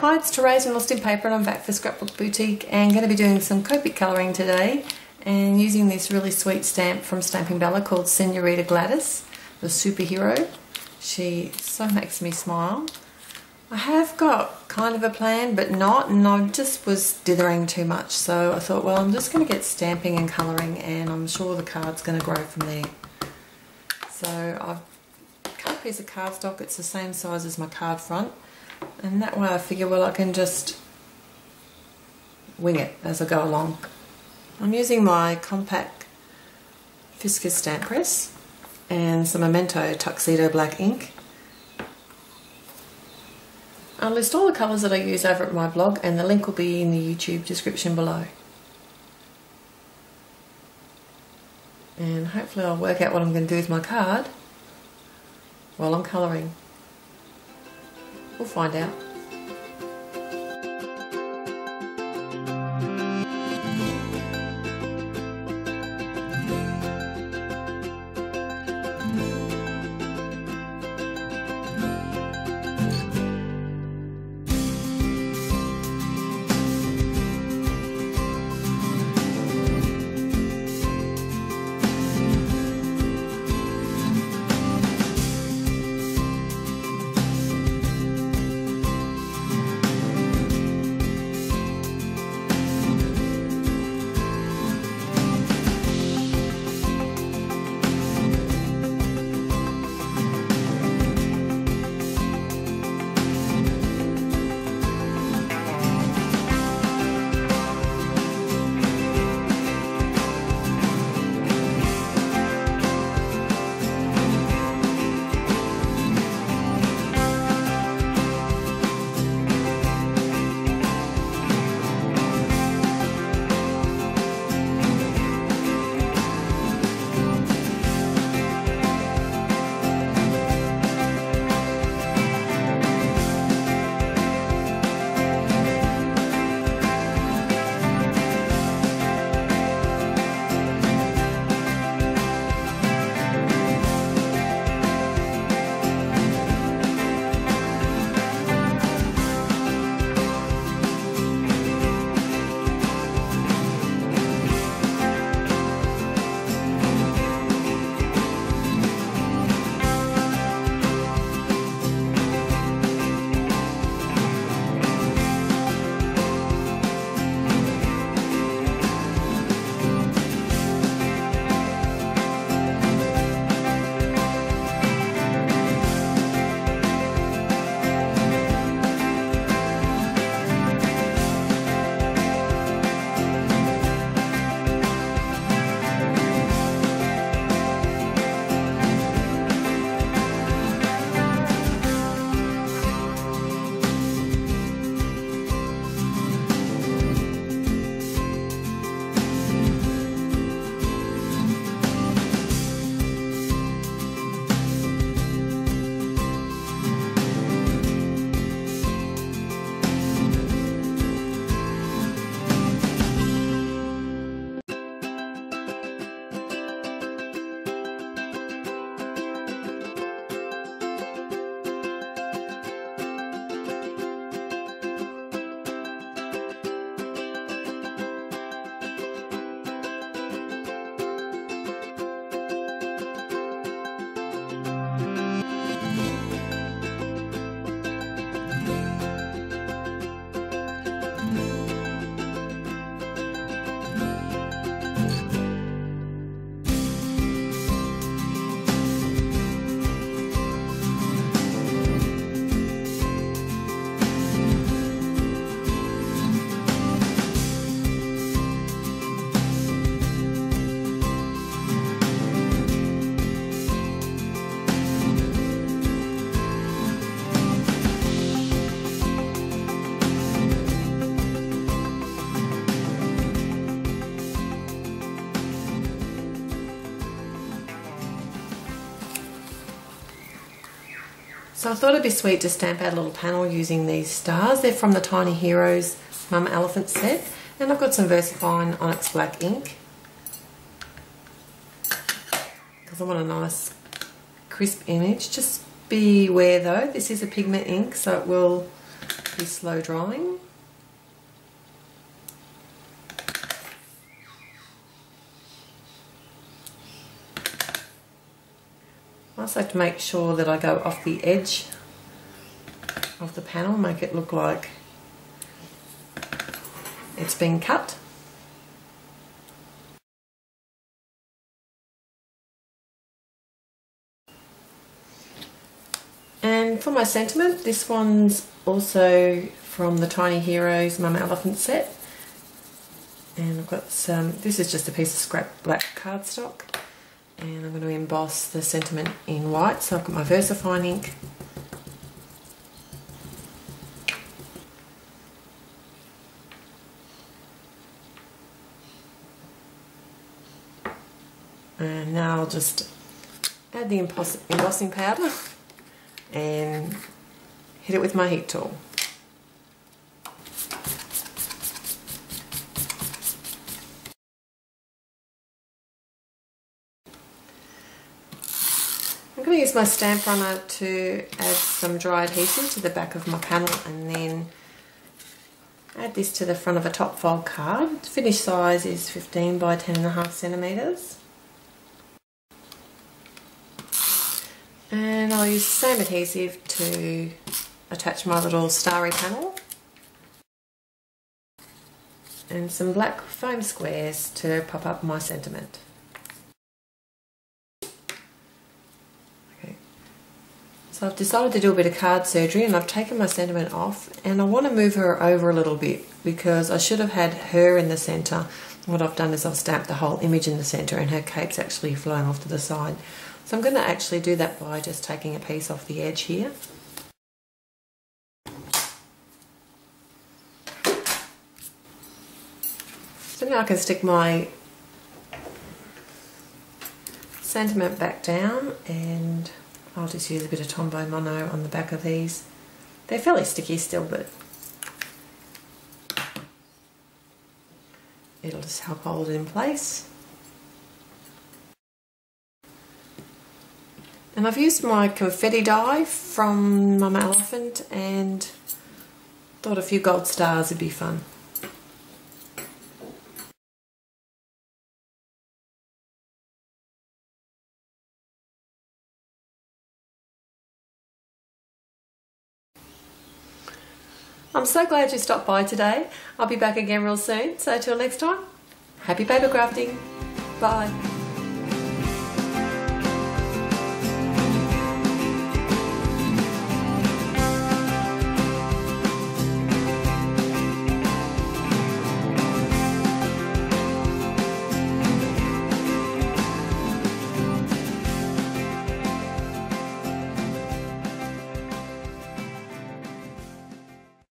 Hi, it's Therese from Lostinpaper and I'm back for Scrapbook Boutique and going to be doing some Copic colouring today and using this really sweet stamp from StampingBella called SENIOR-Gladys, the superhero. She so makes me smile. I have got kind of a plan but not, and I just was dithering too much, so I thought, well, I'm just going to get stamping and colouring and I'm sure the card's going to grow from there. So I've cut a piece of cardstock, it's the same size as my card front. And that way I figure, well, I can just wing it as I go along. I'm using my compact Fiskus stamp press and some Memento Tuxedo black ink. I'll list all the colours that I use over at my blog and the link will be in the YouTube description below. And hopefully I'll work out what I'm going to do with my card while I'm colouring. We'll find out. So I thought it'd be sweet to stamp out a little panel using these stars. They're from the Tiny Heroes Mum Elephant set, and I've got some VersaFine Onyx black ink because I want a nice crisp image. Just beware though, this is a pigment ink, so it will be slow drying. I also have to make sure that I go off the edge of the panel, make it look like it's been cut. And for my sentiment, this one's also from the Tiny Heroes Mama Elephant set. And I've got some, this is just a piece of scrap black cardstock. And I'm going to emboss the sentiment in white. So I've got my VersaFine ink. And now I'll just add the embossing powder and hit it with my heat tool. I'm going to use my stamp runner to add some dry adhesive to the back of my panel and then add this to the front of a top fold card. Finished size is 15 by 10.5 centimetres. And I'll use the same adhesive to attach my little starry panel. And some black foam squares to pop up my sentiment. Okay. So I've decided to do a bit of card surgery and I've taken my sentiment off and I want to move her over a little bit because I should have had her in the centre. What I've done is I've stamped the whole image in the centre and her cape's actually flowing off to the side. So I'm going to actually do that by just taking a piece off the edge here. So now I can stick my sentiment back down and I'll just use a bit of Tombow Mono on the back of these. They're fairly sticky still, but it'll just help hold it in place. And I've used my confetti die from Mama Elephant and thought a few gold stars would be fun. I'm so glad you stopped by today. I'll be back again real soon, so till next time, happy paper crafting. Bye.